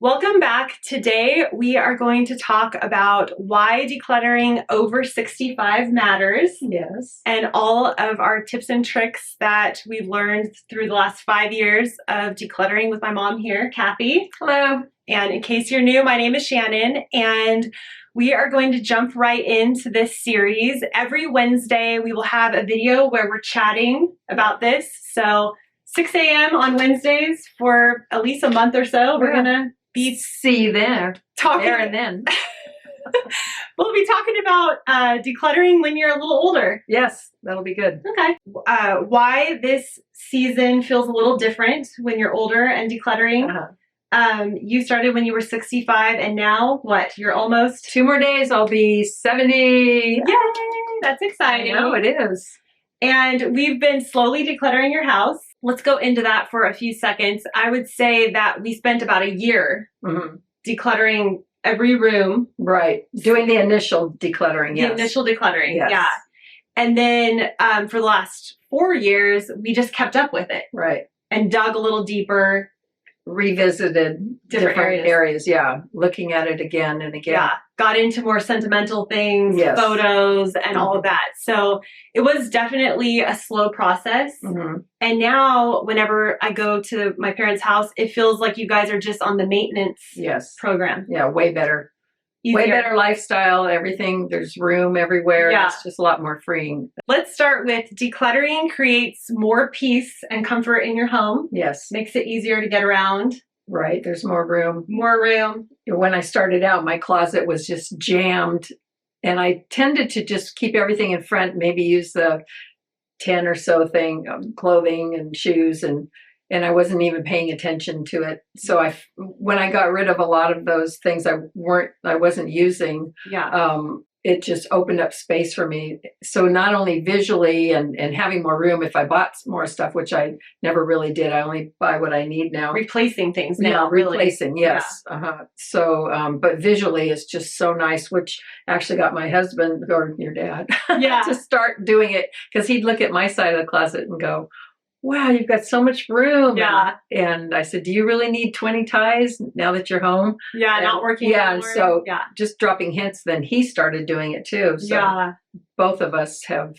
Welcome back. Today we are going to talk about why decluttering over 65 matters. Yes. And all of our tips and tricks that we've learned through the last 5 years of decluttering with my mom here, Kathy. Hello. And in case you're new, my name is Shannon, and we are going to jump right into this series. Every Wednesday we will have a video where we're chatting about this. So 6 a.m. on Wednesdays for at least a month or so. We're gonna be see you there. Talking there and then. We'll be talking about decluttering when you're a little older. Yes, that'll be good. Okay. Why this season feels a little different when you're older and decluttering. You started when you were 65, and now what? You're almost 2 more days. I'll be 70. Yay! That's exciting. I know it is. And we've been slowly decluttering your house. Let's go into that for a few seconds. I would say that we spent about a year decluttering every room. Right. Doing the initial decluttering, yes. The initial decluttering, yes. yeah. And then for the last 4 years, we just kept up with it. Right. And dug a little deeper. Revisited different areas. Yeah. Looking at it again and again. Yeah. Got into more sentimental things, yes. photos, and all of that. So it was definitely a slow process. And now whenever I go to my parents' house, it feels like you guys are just on the maintenance program. Yeah, way better. Easier. Way better lifestyle, everything. There's room everywhere. Yeah. It's just a lot more freeing. Let's start with decluttering creates more peace and comfort in your home. Yes. Makes it easier to get around. Right. There's more room. More room. When I started out, my closet was just jammed. And I tended to just keep everything in front, maybe use the 10 or so thing, clothing and shoes, and I wasn't even paying attention to it. So when I got rid of a lot of those things I wasn't using, it just opened up space for me. So not only visually and having more room if I bought more stuff, which I never really did. I only buy what I need now. Replacing things now. Yeah, replacing, really. Yes. Yeah. So, but visually it's just so nice, which actually got my husband, or your dad, to start doing it, because he'd look at my side of the closet and go, wow, you've got so much room. Yeah. And I said, do you really need 20 ties now that you're home? Yeah, and not working anymore. And so just dropping hints, then he started doing it too. So both of us have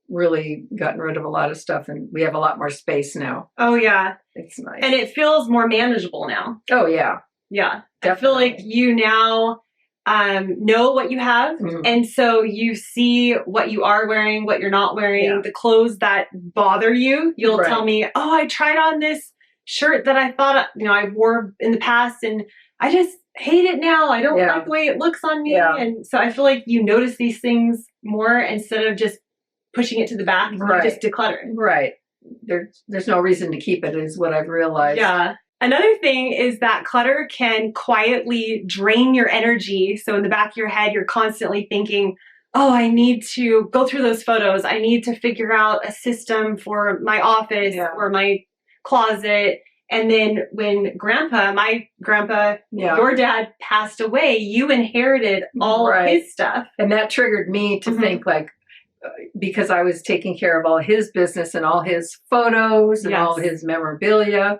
really gotten rid of a lot of stuff, and we have a lot more space now. Oh, yeah. It's nice. And it feels more manageable now. Oh, yeah. Yeah. Definitely. I feel like you now know what you have, and so you see what you are wearing, what you're not wearing, the clothes that bother you. You'll tell me, oh, I tried on this shirt that I thought I wore in the past, and I just hate it now. I don't like the way it looks on me. And so I feel like you notice these things more instead of just pushing it to the back and just decluttering. Right. There's no reason to keep it, is what I've realized. Yeah. Another thing is that clutter can quietly drain your energy. So in the back of your head, you're constantly thinking, oh, I need to go through those photos. I need to figure out a system for my office or my closet. And then when my grandpa, your dad passed away, you inherited all his stuff. And that triggered me to think, like, because I was taking care of all his business and all his photos and all his memorabilia.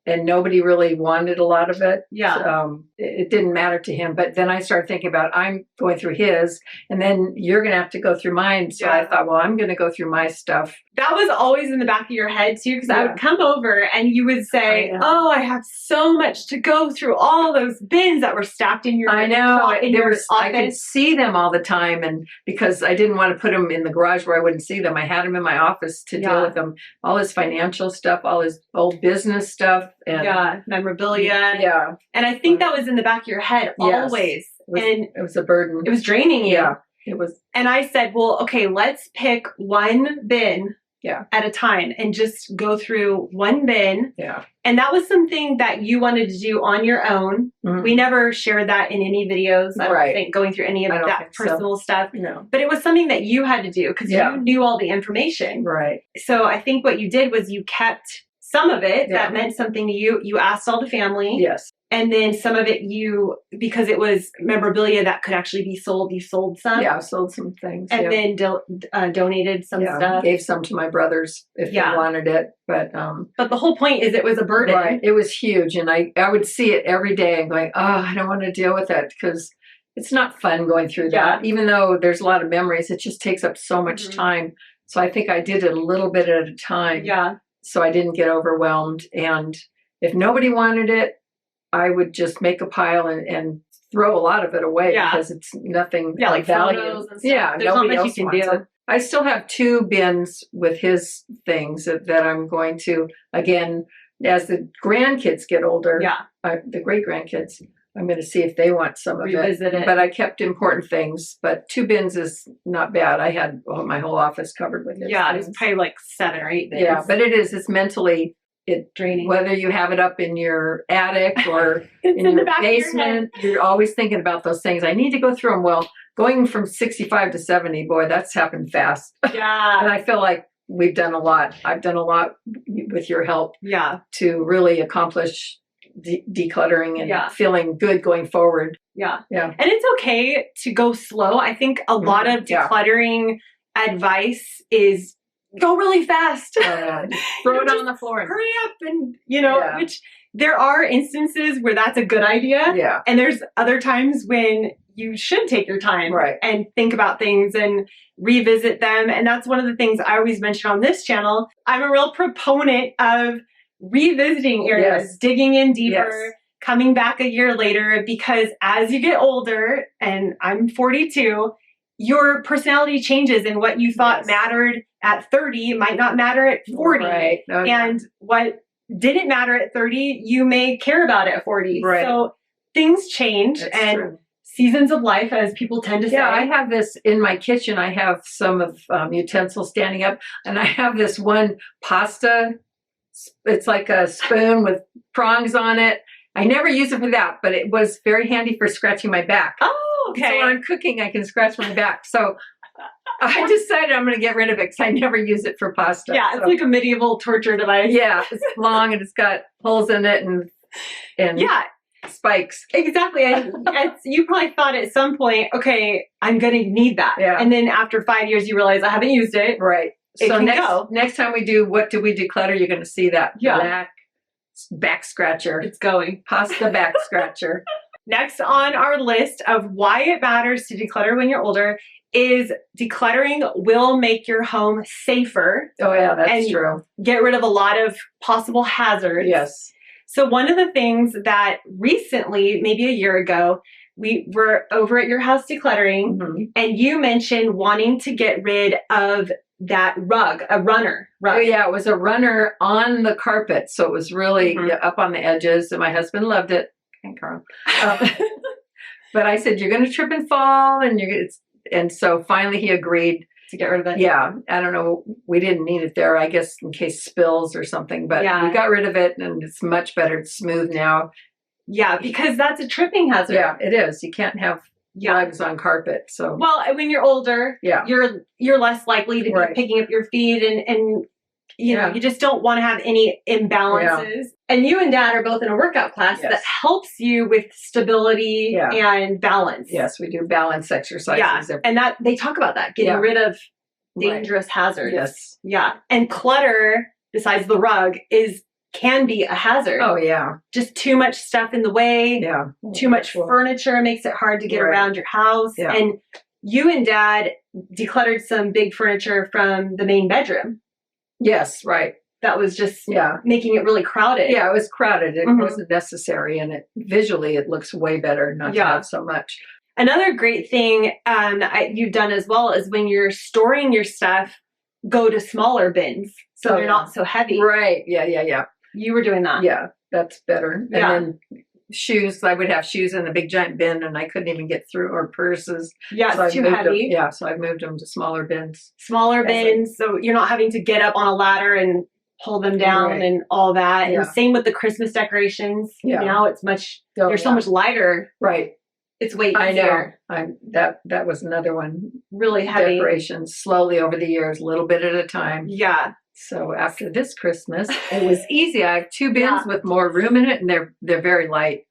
And nobody really wanted a lot of it. Yeah. It didn't matter to him. But then I started thinking about, I'm going through his, and then you're going to have to go through mine. So I thought, well, I'm going to go through my stuff. That was always in the back of your head too, because I would come over and you would say, oh, I have so much to go through all those bins that were stacked in your office. I could see them all the time, and because I didn't want to put them in the garage where I wouldn't see them, I had them in my office to deal with them. All his financial stuff, all his old business stuff. And memorabilia. Yeah. And I think that was in the back of your head always. It was a burden. It was draining you. Yeah. It was. And I said, well, okay, let's pick one bin at a time and just go through one bin. Yeah. And that was something that you wanted to do on your own. We never shared that in any videos. I don't think going through any of that personal stuff. No. But it was something that you had to do because you knew all the information. Right. So I think what you did was you kept some of it that meant something to you. You asked all the family. Yes. And then some of it because it was memorabilia that could actually be sold, you sold some. Yeah, I sold some things. And then donated some stuff. Gave some to my brothers if they wanted it. But the whole point is it was a burden. Right. It was huge. And I would see it every day and going, oh, I don't want to deal with that because it's not fun going through that. Even though there's a lot of memories, it just takes up so much time. So I think I did it a little bit at a time. Yeah. So I didn't get overwhelmed. And if nobody wanted it, I would just make a pile and throw a lot of it away because it's nothing like value. Photos and stuff. Yeah, there's nobody not much else you can wants do. it. I still have 2 bins with his things that I'm going to, again, as the grandkids get older, the great grandkids, I'm going to see if they want some of Revisit it. But I kept important things. But 2 bins is not bad. I had my whole office covered with it. Yeah, it's probably like 7 or 8 bins. Yeah, but it's mentally draining. Whether you have it up in your attic or in your basement, you're always thinking about those things. I need to go through them. Well, going from 65 to 70, boy, that's happened fast. Yeah. And I feel like we've done a lot. I've done a lot with your help. Yeah. To really accomplish decluttering and feeling good going forward. Yeah. Yeah. And it's okay to go slow. I think a lot of decluttering advice is go really fast. Throw it on the floor. Hurry up and, which there are instances where that's a good idea. Yeah. And there's other times when you should take your time and think about things and revisit them. And that's one of the things I always mention on this channel. I'm a real proponent of revisiting areas, digging in deeper, coming back a year later, because as you get older, and I'm 42, your personality changes, and what you thought mattered at 30 might not matter at 40. Right. Okay. And what didn't matter at 30, you may care about at 40. Right. So things change. That's true. Seasons of life, as people tend to say. Yeah, I have this in my kitchen. I have some of utensils standing up, and I have this one pasta. It's like a spoon with prongs on it. I never use it for that, but it was very handy for scratching my back. Oh, okay. So when I'm cooking, I can scratch my back. So I decided I'm going to get rid of it because I never use it for pasta. Yeah, it's like a medieval torture device. Yeah, it's long and it's got holes in it and spikes. Exactly. And you probably thought at some point, okay, I'm going to need that. Yeah. And then after 5 years, you realize I haven't used it. Right. So next time we do What Do We Declutter, you're going to see that black back scratcher. It's going. Pasta back scratcher. Next on our list of why it matters to declutter when you're older is decluttering will make your home safer. Oh yeah, that's true. Get rid of a lot of possible hazards. Yes. So one of the things that recently, maybe a year ago, we were over at your house decluttering, and you mentioned wanting to get rid of that rug, a runner rug. Oh yeah, it was a runner on the carpet, so it was really up on the edges, and my husband loved it. Okay, Carl. But I said, you're going to trip and fall, and so finally he agreed to get rid of it. Yeah, I don't know. We didn't need it there, I guess, in case spills or something. But we got rid of it, and it's much better. It's smooth now. Yeah, because that's a tripping hazard. Yeah, it is. You can't have rugs on carpet. So when you're older, you're less likely to be picking up your feet, and you know you just don't want to have any imbalances. Yeah. And you and Dad are both in a workout class that helps you with stability and balance. Yes, we do balance exercises. Yeah, and that they talk about that, getting rid of dangerous hazards. Yes. Yeah, and clutter, besides the rug, can be a hazard. Oh yeah. Just too much stuff in the way. Yeah. Too much furniture makes it hard to get around your house. Yeah. And you and Dad decluttered some big furniture from the main bedroom. Yes, right. That was just making it really crowded. Yeah, it was crowded. It wasn't necessary, and visually it looks way better not to have so much. Another great thing you've done as well is when you're storing your stuff, go to smaller bins so they're not so heavy. Right. Yeah. You were doing that. Yeah, that's better. Yeah. And then shoes, I would have shoes in a big giant bin and I couldn't even get through, or purses. Yeah, so it's too heavy. So I've moved them to smaller bins. Smaller bins, so you're not having to get up on a ladder and pull them down and all that. Yeah. And same with the Christmas decorations. Yeah. Now it's they're so much lighter. Right. It's way easier. I know. That was another one. Really heavy. Decorations slowly over the years, a little bit at a time. Yeah. So after this Christmas, it was easy. I have 2 bins with more room in it, and they're very light.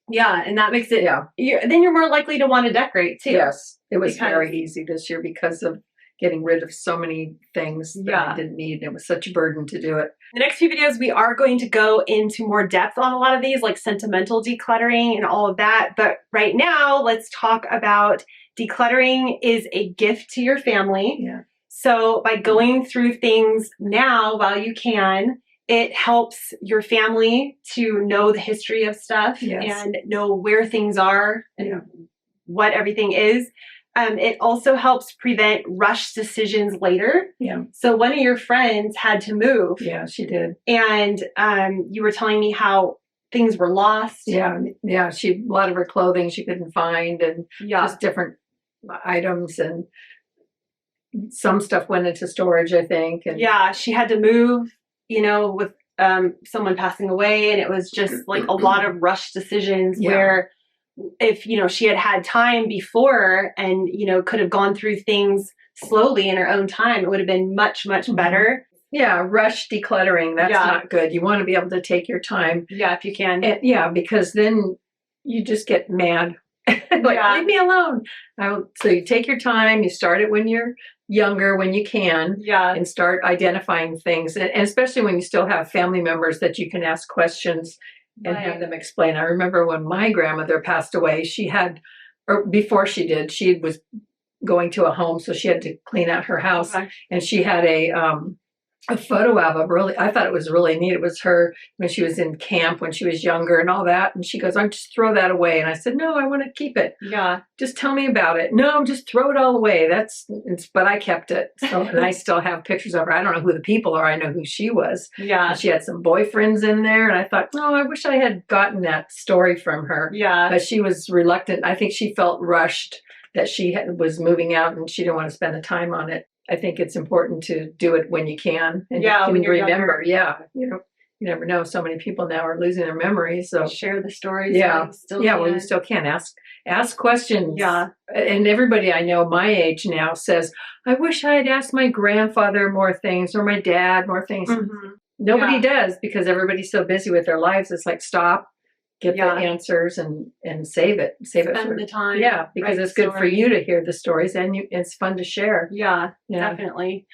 Yeah, and that makes it, then you're more likely to want to decorate too. Yes, it was very easy this year because of getting rid of so many things that I didn't need. It was such a burden to do it. The next few videos, we are going to go into more depth on a lot of these, like sentimental decluttering and all of that. But right now, let's talk about decluttering is a gift to your family. Yeah. So by going through things now while you can, it helps your family to know the history of stuff and know where things are and what everything is. It also helps prevent rush decisions later. Yeah. So one of your friends had to move. Yeah, she did. And you were telling me how things were lost. Yeah. Yeah. A lot of her clothing she couldn't find, and just different items, and some stuff went into storage, I think. And she had to move, with someone passing away, and it was just like a lot of rush decisions where if, she had had time before and, could have gone through things slowly in her own time, it would have been much, much better. Yeah. Rush decluttering. That's not good. You want to be able to take your time. Yeah. If you can. Because then you just get mad. Leave me alone. So you take your time, you start it when you're younger, when you can, and start identifying things. And especially when you still have family members that you can ask questions and have them explain. I remember when my grandmother passed away, before she did, she was going to a home, so she had to clean out her house, and she had a photo album. Really, I thought it was really neat. It was her when she was in camp when she was younger and all that. And she goes, "I just throw that away." And I said, "No, I want to keep it. Yeah, just tell me about it." "No, just throw it all away." But I kept it. So, and I still have pictures of her. I don't know who the people are. I know who she was. Yeah, and she had some boyfriends in there, and I thought, "Oh, I wish I had gotten that story from her." Yeah, but she was reluctant. I think she felt rushed that she was moving out, and she didn't want to spend the time on it. I think it's important to do it when you can, and you can when you're remember. Younger. You never know. So many people now are losing their memories. So share the stories. Yeah, well, you still can ask questions. Yeah, and everybody I know my age now says, "I wish I had asked my grandfather more things or my dad more things." Nobody does, because everybody's so busy with their lives. It's like, stop. Get the answers and save it. Spend the time. Yeah, because it's good for you to hear the stories, and it's fun to share. Yeah. Definitely.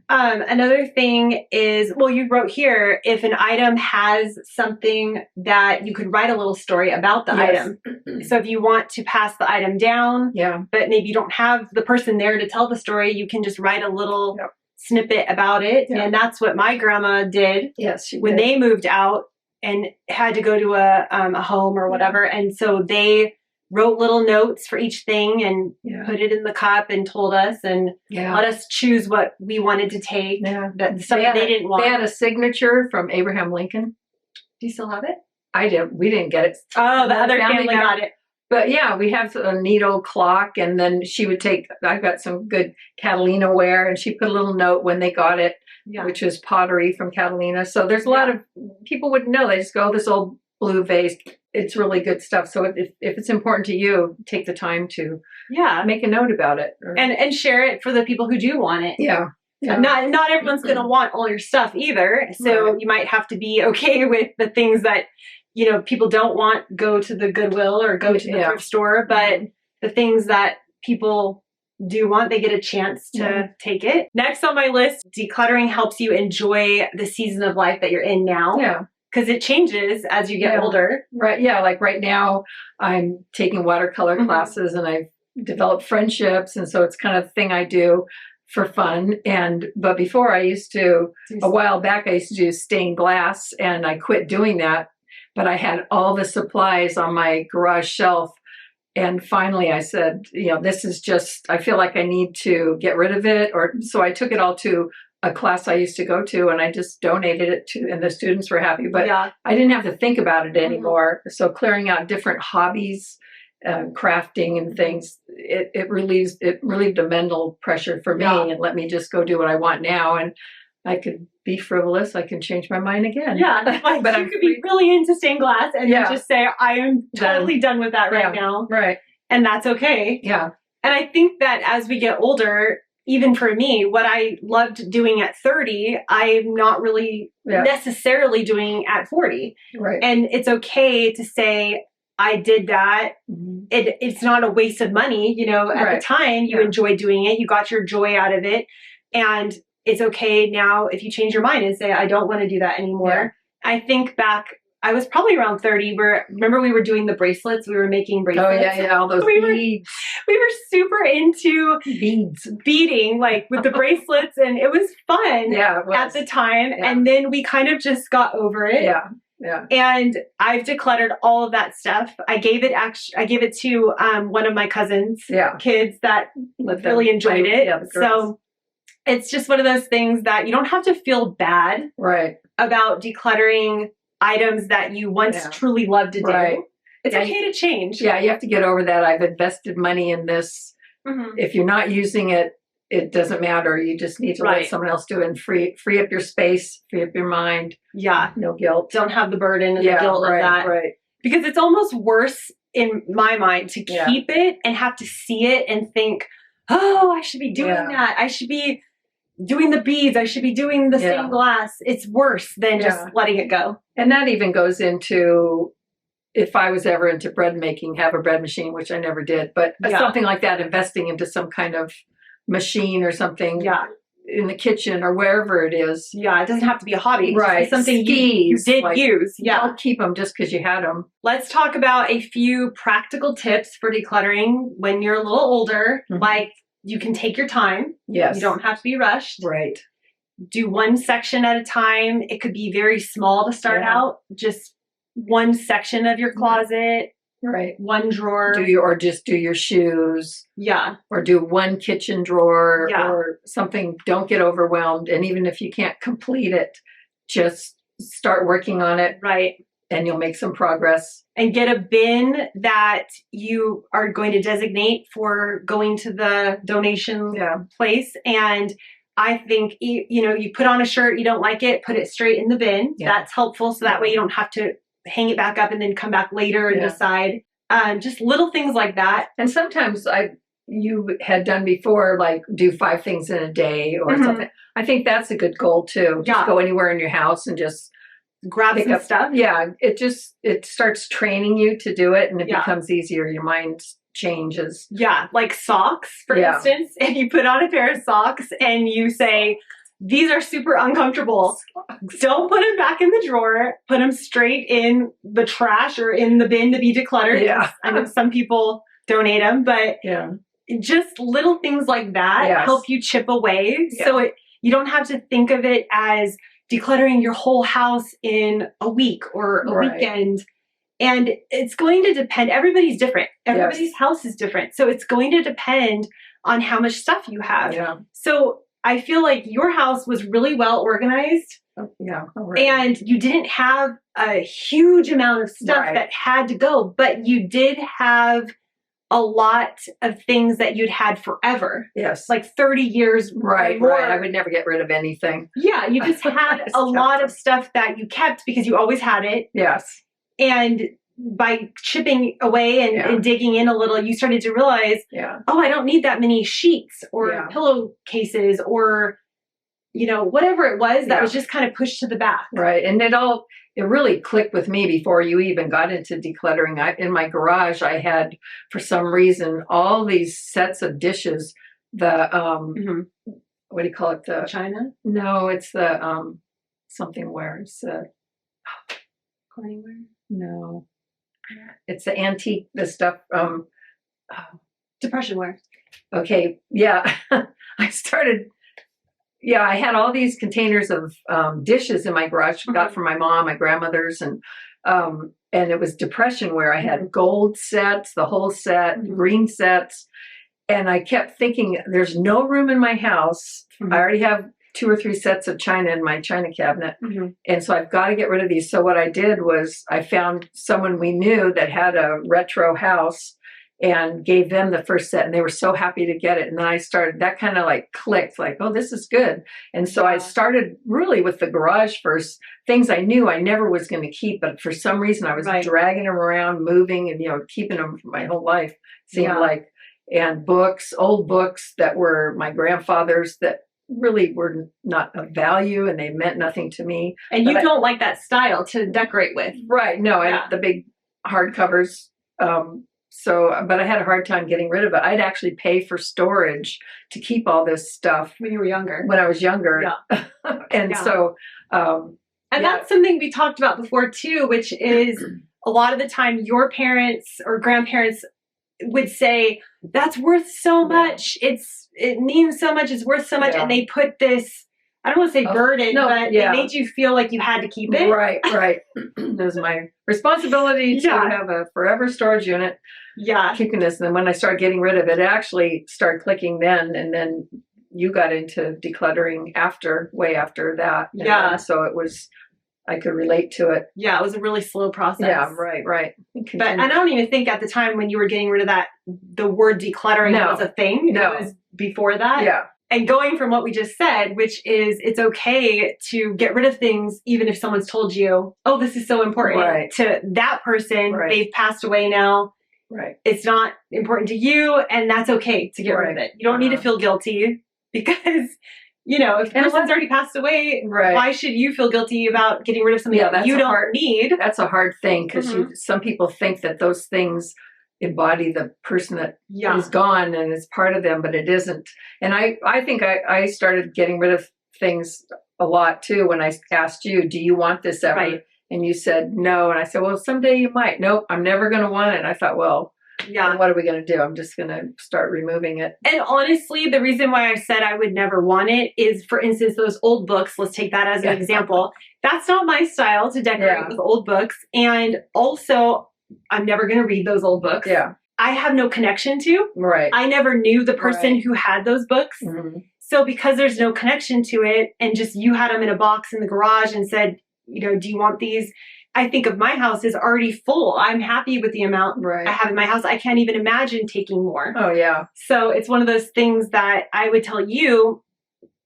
Another thing is, you wrote here, if an item has something that you could write a little story about the item. So if you want to pass the item down, but maybe you don't have the person there to tell the story, you can just write a little snippet about it. And that's what my grandma did. Yes, she when did. they moved out and had to go to a home or whatever. And so they wrote little notes for each thing and put it in the cup and told us and let us choose what we wanted to take. Yeah. Something they didn't want. They had a signature from Abraham Lincoln. Do you still have it? I did. We didn't get it. Oh, the other family got it. But we have a neat old clock, and then she would I've got some good Catalina ware, and she put a little note when they got it, which was pottery from Catalina. So there's a lot of people wouldn't know. They just go, "Oh, this old blue vase." It's really good stuff. So if it's important to you, take the time to make a note about it. And share it for the people who do want it. Yeah. Not everyone's going to want all your stuff either. So you might have to be okay with the things that people don't want, go to the Goodwill or go to the thrift store, but the things that people do want, they get a chance to take it. Next on my list, decluttering helps you enjoy the season of life that you're in now. Yeah. Because it changes as you get older. Right. Yeah. Like right now I'm taking watercolor classes, and I've developed friendships. And so it's kind of the thing I do for fun. But before a while back, I used to do stained glass, and I quit doing that. But I had all the supplies on my garage shelf. And finally I said, this is just, I feel like I need to get rid of it. So I took it all to a class I used to go to, and I just donated it and the students were happy. But I didn't have to think about it anymore. So clearing out different hobbies, crafting and things, it relieved a mental pressure for me and let me just go do what I want now. And I could be frivolous. I can change my mind again. Yeah, but you could be really into stained glass and then just say, I am totally done with that right now. Right. And that's okay. Yeah. And I think that as we get older, even for me, what I loved doing at 30, I'm not really necessarily doing at 40. Right. And it's okay to say, I did that. Mhm. It's not a waste of money. You know, at the time you enjoyed doing it. You got your joy out of it. And it's okay now if you change your mind and say, I don't want to do that anymore. I think back, I was probably around 30 where, remember we were doing the bracelets? We were making bracelets. Oh, yeah, all those beads. We were super into beading, like with the bracelets, and it was fun at the time. Yeah. And then we kind of just got over it. Yeah. Yeah. And I've decluttered all of that stuff. I gave it to one of my cousins' kids that really enjoyed it. Yeah, so it's just one of those things that you don't have to feel bad about decluttering items that you once truly loved to do. It's okay to change. Yeah, you have to get over that. I've invested money in this. Mm-hmm. If you're not using it, it doesn't matter. You just need to let someone else do it and free up your space, free up your mind. Yeah. No guilt. Don't have the burden and the guilt of that. Right. Because it's almost worse in my mind to keep it and have to see it and think, oh, I should be doing that. I should be doing the beads. I should be doing the stained glass. It's worse than just letting it go. And that even goes into, if I was ever into bread making, have a bread machine, which I never did, but something like that, investing into some kind of machine or something in the kitchen or wherever it is. Yeah, it doesn't have to be a hobby. Right. It's something you did use. Yeah. Don't keep them just because you had them. Let's talk about a few practical tips for decluttering when you're a little older. Mm-hmm. Like, you can take your time. Yes. You don't have to be rushed. Right. Do one section at a time. It could be very small to start out. Just one section of your closet. Right. One drawer. Just do your shoes. Yeah. Or do one kitchen drawer or something. Don't get overwhelmed. And even if you can't complete it, just start working on it. Right. And you'll make some progress. And get a bin that you are going to designate for going to the donation place. And I think, you put on a shirt, you don't like it, put it straight in the bin. Yeah. That's helpful. So that way you don't have to hang it back up and then come back later and decide. Just little things like that. And sometimes you had done before, like do 5 things in a day or something. I think that's a good goal too. Just go anywhere in your house and just grab some stuff. Yeah. It starts training you to do it and it becomes easier. Your mind changes. Yeah. Like socks, for instance. If you put on a pair of socks and you say, these are super uncomfortable, don't put them back in the drawer. Put them straight in the trash or in the bin to be decluttered. Yeah. I know some people donate them, but just little things like that help you chip away. Yeah. So you don't have to think of it as decluttering your whole house in a week or a weekend. And it's going to depend. Everybody's different. Everybody's house is different. So it's going to depend on how much stuff you have. Yeah. So I feel like your house was really well organized. Yeah. Right. And you didn't have a huge amount of stuff that had to go, but you did have a lot of things that you'd had forever. Yes. Like 30 years. Right. I would never get rid of anything. Yeah. You just had a lot of stuff that you kept because you always had it. Yes. And by chipping away and digging in a little, you started to realize, oh, I don't need that many sheets or pillowcases or, whatever it was that was just kind of pushed to the back. Right. And it really clicked with me before you even got into decluttering. In my garage, I had, for some reason, all these sets of dishes. The, what do you call it? The china? No, it's the something-ware. It's Corningware? No. It's the antique, the stuff. Depression wear. Okay. Yeah. I had all these containers of dishes in my garage. Got from my mom, my grandmother's, and it was depression wear. I had gold sets, the whole set, green sets. And I kept thinking, there's no room in my house. I already have 2 or 3 sets of china in my china cabinet. And so I've got to get rid of these. So what I did was I found someone we knew that had a retro house and gave them the first set. And they were so happy to get it. And then I started, that kind of like clicked, like, oh, this is good. And so I started really with the garage first, things I knew I never was going to keep. But for some reason I was dragging them around, moving and, keeping them for my whole life, seemed like, and books, old books that were my grandfather's that really were not of value and they meant nothing to me. And you don't like that style to decorate with. Right. No, the big hardcovers. But I had a hard time getting rid of it. I'd actually pay for storage to keep all this stuff when you were younger. When I was younger. Yeah. And so, and that's something we talked about before too, which is a lot of the time your parents or grandparents would say, that's worth so much. It means so much. It's worth so much. And they put this, I don't want to say burden, but they made you feel like you had to keep it. Right. It was my responsibility to have a forever storage unit. Yeah. Keeping this. And then when I started getting rid of it, it actually started clicking then. And then you got into decluttering way after that. Yeah. So it was, I could relate to it. Yeah, it was a really slow process. Yeah, right. But I don't even think at the time when you were getting rid of that, the word decluttering was a thing. No. It was before that. Yeah. And going from what we just said, which is it's okay to get rid of things even if someone's told you, oh, this is so important to that person. They've passed away now. Right. It's not important to you, and that's okay to get rid of it. You don't need to feel guilty because, you know, if the person's already passed away, why should you feel guilty about getting rid of something that you don't need? That's a hard thing because some people think that those things embody the person that is gone and is part of them, but it isn't. And I think I started getting rid of things a lot too when I asked you, do you want this ever? Right. And you said no. And I said, well, someday you might. Nope, I'm never going to want it. And I thought, well, what are we going to do? I'm just going to start removing it. And honestly, the reason why I said I would never want it is, for instance, those old books. Let's take that as an example. That's not my style to decorate with old books. And also, I'm never going to read those old books. Yeah. I have no connection to. Right. I never knew the person who had those books. Mm-hmm. So because there's no connection to it and just you had them in a box in the garage and said, you know, do you want these? I think of my house is already full. I'm happy with the amount I have in my house. I can't even imagine taking more. Oh, yeah. So it's one of those things that I would tell you,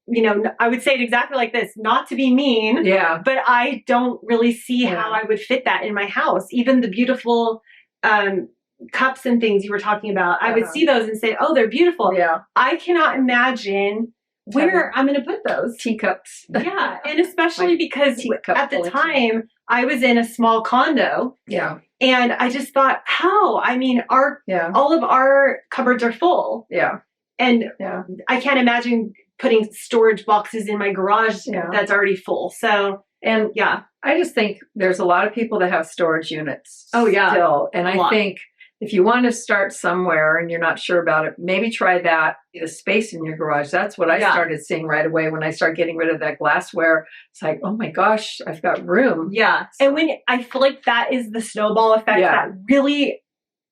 you know, I would say it exactly like this, not to be mean, but I don't really see how I would fit that in my house. Even the beautiful cups and things you were talking about, I would see those and say, oh, they're beautiful. Yeah. I cannot imagine where I'm going to put those. Teacups. Yeah. And especially because at the time I was in a small condo. Yeah. And I just thought, how? I mean, all of our cupboards are full. Yeah. And I can't imagine putting storage boxes in my garage that's already full. So, and I just think there's a lot of people that have storage units. Oh, yeah. Still. And I think if you want to start somewhere and you're not sure about it, maybe try that, the space in your garage. That's what I started seeing right away when I started getting rid of that glassware. It's like, oh my gosh, I've got room. Yeah. And when I feel like that is the snowball effect that really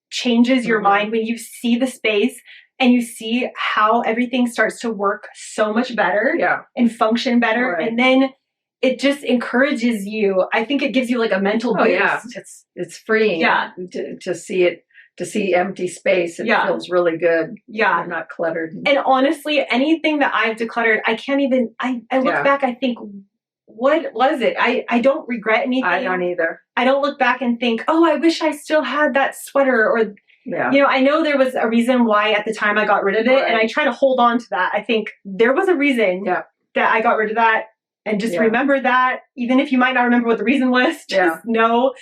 changes your mind when you see the space and you see how everything starts to work so much better and function better. Right. And then it just encourages you. I think it gives you like a mental boost. Yeah. It's freeing to see it. To see empty space, it feels really good. Yeah. You're not cluttered. And honestly, anything that I've decluttered, I can't even, I look back, I think, what was it? I don't regret anything. I don't either. I don't look back and think, oh, I wish I still had that sweater or, you know, I know there was a reason why at the time I got rid of it. And I try to hold on to that. I think there was a reason that I got rid of that. And just remember that, even if you might not remember what the reason was, just know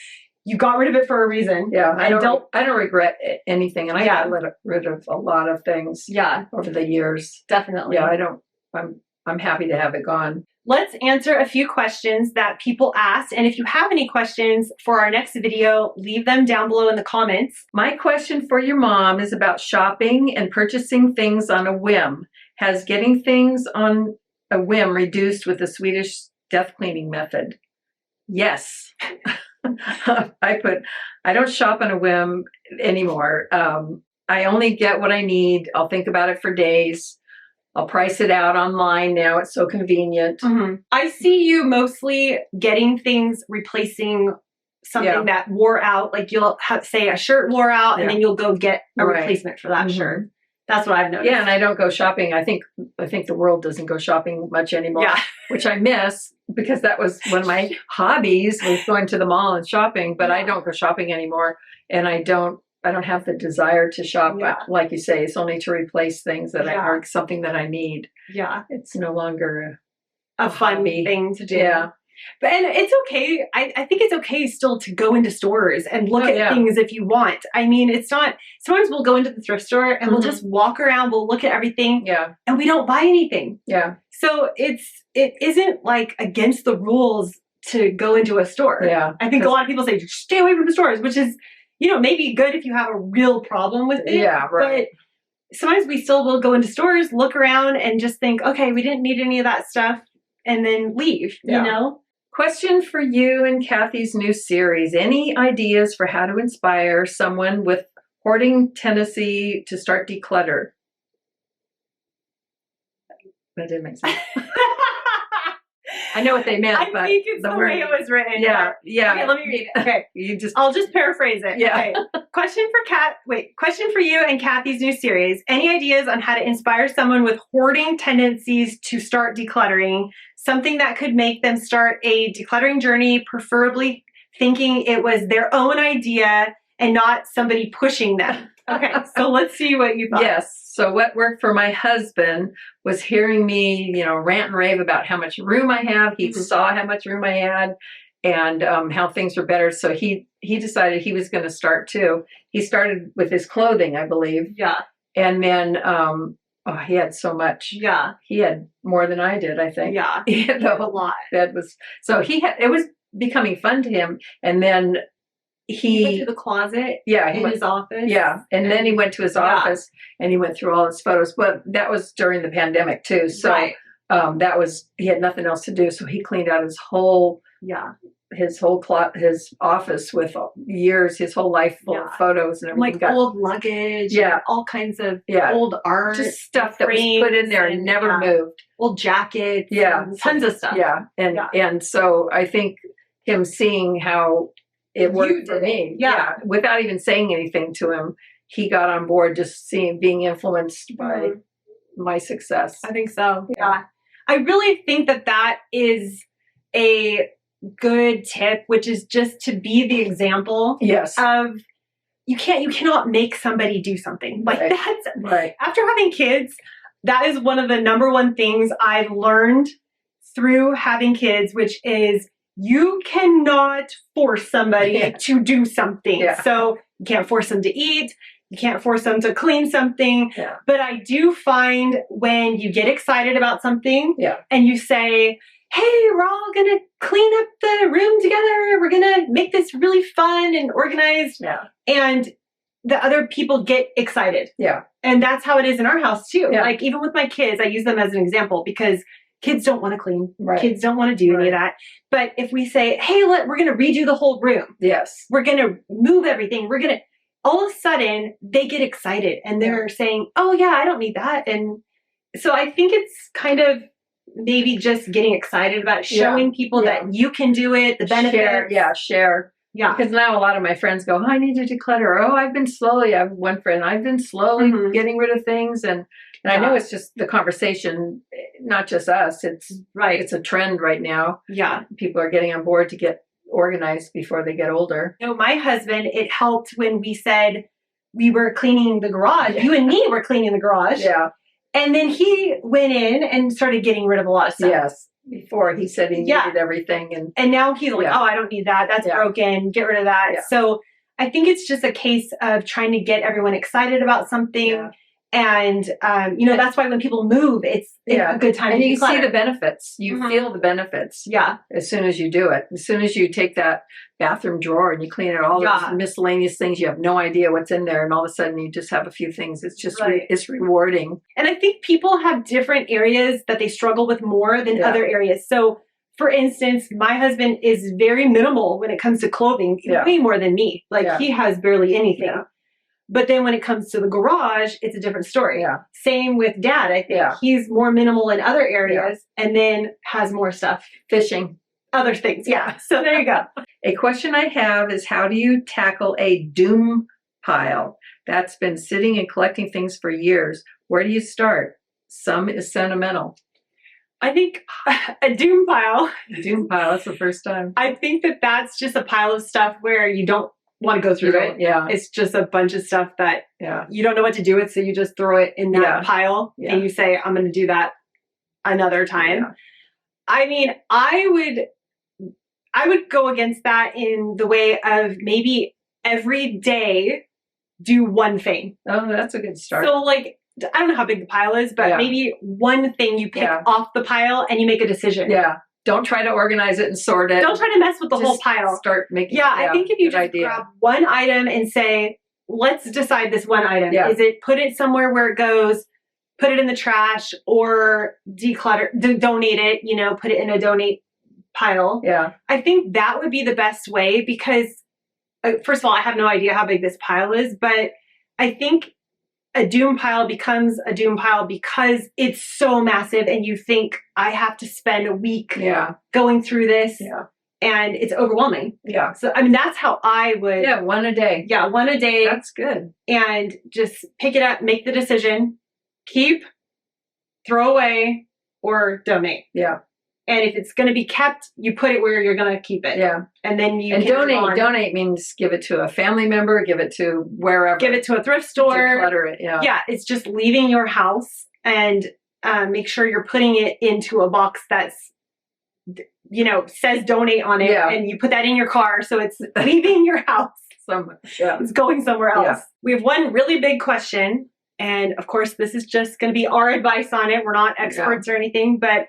you got rid of it for a reason. Yeah, I don't regret anything, and I got rid of a lot of things. Over the years, definitely. Yeah, I'm happy to have it gone. Let's answer a few questions that people asked, and if you have any questions for our next video, leave them down below in the comments. My question for your mom is about shopping and purchasing things on a whim. Has getting things on a whim reduced with the Swedish death cleaning method? Yes. I don't shop on a whim anymore. I only get what I need. I'll think about it for days. I'll price it out online now. It's so convenient. Mm-hmm. I see you mostly getting things, replacing something that wore out. Like you'll have, say a shirt wore out and then you'll go get a replacement for that shirt. That's what I've noticed. Yeah, and I don't go shopping. I think the world doesn't go shopping much anymore, which I miss because that was one of my hobbies was going to the mall and shopping, but I don't go shopping anymore. And I don't have the desire to shop. But like you say, it's only to replace things that are something that I need. Yeah. It's no longer a fun thing to do. Yeah. And it's okay. I think it's okay still to go into stores and look at things if you want. I mean, it's not, sometimes we'll go into the thrift store and we'll just walk around, we'll look at everything and we don't buy anything. Yeah. So it isn't like against the rules to go into a store. Yeah. I think a lot of people say, stay away from the stores, which is, maybe good if you have a real problem with it. Yeah, right. But sometimes we still will go into stores, look around and just think, okay, we didn't need any of that stuff, and then leave, Question for you and Kathy's new series. Any ideas for how to inspire someone with hoarding tendency to start declutter? That didn't make sense. I know what they meant, but I think it's the way it was written. Yeah. Okay, let me read it. Okay. I'll just paraphrase it. Yeah. Okay. Question for you and Kathy's new series. Any ideas on how to inspire someone with hoarding tendencies to start decluttering? Something that could make them start a decluttering journey, preferably thinking it was their own idea and not somebody pushing them. Okay, so let's see what you thought. Yes. So what worked for my husband was hearing me, rant and rave about how much room I have. He saw how much room I had and how things were better. So he decided he was going to start too. He started with his clothing, I believe. Yeah. And then, he had so much. Yeah. He had more than I did, I think. Yeah. He had a lot. It was becoming fun to him. And then he went to the closet in his office. Yeah. And then he went to his office and he went through all his photos. But that was during the pandemic too. So he had nothing else to do. So he cleaned out his whole his office with his whole life full of photos and everything. Like old luggage, all kinds of old art, just stuff that was put in there and never moved. Old jackets, tons of stuff. Yeah, and so I think him seeing how it worked for me, without even saying anything to him, he got on board just being influenced by my success. I think so. Yeah, I really think that is a good tip, which is just to be the example of you cannot make somebody do something like that's right. After having kids, that is one of the number one things I've learned through having kids, which is you cannot force somebody to do something. So you can't force them to eat, you can't force them to clean something. But I do find when you get excited about something and you say, hey, we're all going to clean up the room together. We're going to make this really fun and organized. And the other people get excited. And that's how it is in our house too. Like even with my kids, I use them as an example because kids don't want to clean. Kids don't want to do any of that. But if we say, hey, we're going to redo the whole room. We're going to move everything. We're going to, all of a sudden they get excited and they're saying, oh yeah, I don't need that. And so I think it's kind of maybe just getting excited about showing people that you can do it, the benefits. Share. Because now a lot of my friends go, I need to declutter. Oh, I have one friend, I've been slowly getting rid of things. And I know it's just the conversation, not just us. It's a trend right now. People are getting on board to get organized before they get older. My husband, it helped when we said we were cleaning the garage. You and me were cleaning the garage. And then he went in and started getting rid of a lot of stuff. Before he said he needed everything. And now he's like, oh, I don't need that. That's broken. Get rid of that. So I think it's just a case of trying to get everyone excited about something. And, that's why when people move, it's a good time and to you declutter. see the benefits. You feel the benefits. As soon as you do it. As soon as you take that bathroom drawer and you clean it, all those miscellaneous things, you have no idea what's in there. And all of a sudden you just have a few things. It's just, it's rewarding. And I think people have different areas that they struggle with more than other areas. So for instance, my husband is very minimal when it comes to clothing, way more than me. Like he has barely anything. But then when it comes to the garage, it's a different story. Same with Dad, I think. He's more minimal in other areas and then has more stuff. Fishing. Other things. So there you go. A question I have is, how do you tackle a doom pile that's been sitting and collecting things for years? Where do you start? Some is sentimental. I think a doom pile. Doom pile, that's the first time. I think that's just a pile of stuff where you don't want to go through it. It's just a bunch of stuff that you don't know what to do with, so you just throw it in that pile and you say, I'm going to do that another time. I mean, I would I would go against that in the way of maybe every day do one thing. Oh, that's a good start. So like, I don't know how big the pile is, but maybe one thing you pick off the pile and you make a decision. Yeah. Don't try to organize it and sort it. Don't try to mess with the whole pile. Start making. I think if you just grab one item and say, let's decide this one item. Is it put it somewhere where it goes, put it in the trash, or declutter, donate it, you know, put it in a donate pile. Yeah. I think that would be the best way because, first of all, I have no idea how big this pile is, but I think a doom pile becomes a doom pile because it's so massive and you think I have to spend a week going through this and it's overwhelming. Yeah. So, I mean, that's how I would. Yeah, one a day. Yeah, one a day. That's good. And just pick it up, make the decision, keep, throw away, or donate. Yeah. And if it's going to be kept, you put it where you're going to keep it. Yeah. And then you can donate. Donate means give it to a family member, give it to wherever. Give it to a thrift store. Declutter it. Yeah. Yeah. It's just leaving your house and make sure you're putting it into a box that's, you know, says donate on it. And you put that in your car. So it's leaving your house. It's going somewhere else. Yeah. We have one really big question. And of course, this is just going to be our advice on it. We're not experts or anything, but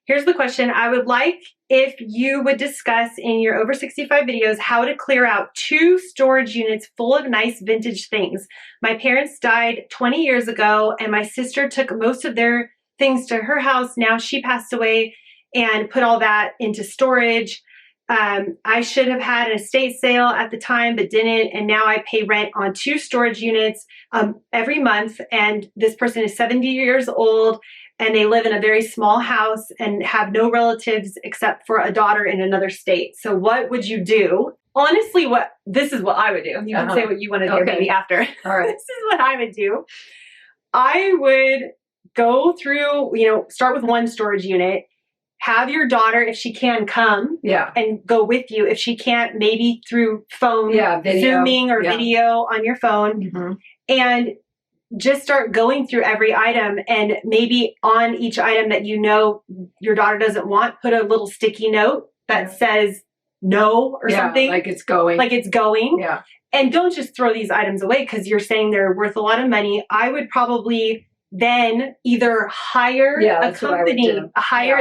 here's the question. I would like if you would discuss in your over 65 videos how to clear out 2 storage units full of nice vintage things. My parents died 20 years ago and my sister took most of their things to her house. Now she passed away and put all that into storage. I should have had an estate sale at the time, but didn't. And now I pay rent on 2 storage units every month. And this person is 70 years old and they live in a very small house and have no relatives except for a daughter in another state. So what would you do? Honestly, this is what I would do. You can say what you want to do maybe after. All right. This is what I would do. I would go through, you know, start with 1 storage unit. Have your daughter, if she can, come and go with you. If she can't, maybe through phone, Zooming or video on your phone. And just start going through every item. And maybe on each item that you know your daughter doesn't want, put a little sticky note that says no or something. Like it's going. Like it's going. Yeah. And don't just throw these items away because you're saying they're worth a lot of money. I would probably then either hire a company,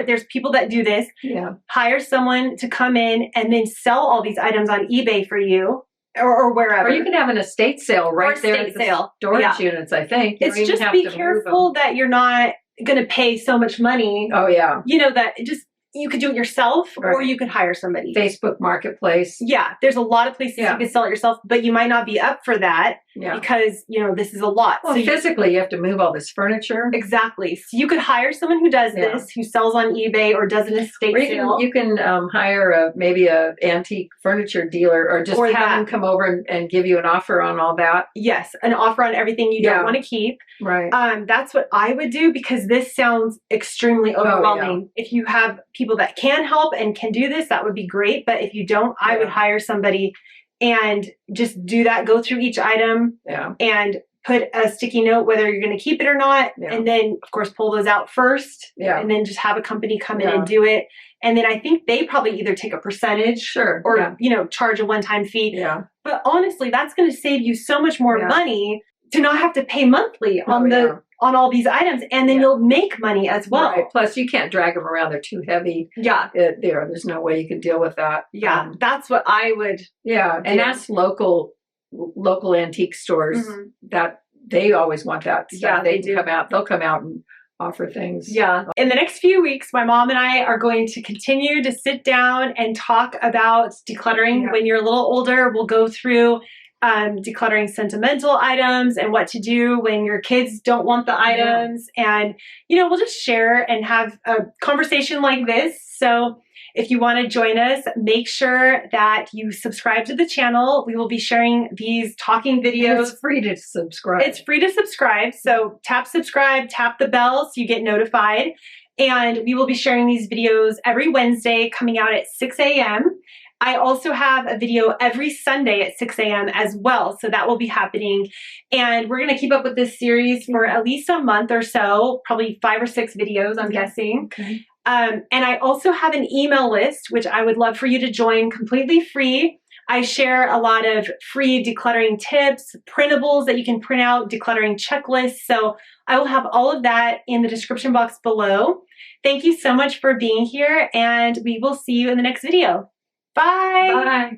there's people that do this, hire someone to come in and then sell all these items on eBay for you or wherever. Or you can have an estate sale right there at the storage units, I think. It's just be careful that you're not going to pay so much money. Oh, yeah. You know, that just, you could do it yourself or you could hire somebody. Facebook Marketplace. Yeah. There's a lot of places you can sell it yourself, but you might not be up for that because, you know, this is a lot. Well, so physically you have to move all this furniture. Exactly. So you could hire someone who does this, who sells on eBay or does an estate sale. You can hire maybe a antique furniture dealer or just have them come over and give you an offer on all that. Yes. An offer on everything you don't want to keep. Right. That's what I would do because this sounds extremely overwhelming. If you have people that can help and can do this, that would be great. But if you don't, I would hire somebody and just do that. Go through each item and put a sticky note whether you're going to keep it or not. And then, of course, pull those out first. And then just have a company come in and do it. And then I think they probably either take a percentage or, you know, charge a one-time fee. But honestly, that's going to save you so much more money to not have to pay monthly on on all these items, and then you'll make money as well. Right. Plus, you can't drag them around; they're too heavy. There's no way you can deal with that. That's what I would. And ask local antique stores that they always want that stuff. They do come out. They'll come out and offer things. In the next few weeks, my mom and I are going to continue to sit down and talk about decluttering. When you're a little older, we'll go through decluttering sentimental items and what to do when your kids don't want the items. And, you know, we'll just share and have a conversation like this. So if you want to join us, make sure that you subscribe to the channel. We will be sharing these talking videos. It's free to subscribe. It's free to subscribe. So tap subscribe, tap the bell so you get notified. And we will be sharing these videos every Wednesday coming out at 6 a.m. I also have a video every Sunday at 6 a.m. as well. So that will be happening. And we're going to keep up with this series for at least a month or so, probably 5 or 6 videos, I'm guessing. And I also have an email list, which I would love for you to join, completely free. I share a lot of free decluttering tips, printables that you can print out, decluttering checklists. So I will have all of that in the description box below. Thank you so much for being here, and we will see you in the next video. Bye. Bye.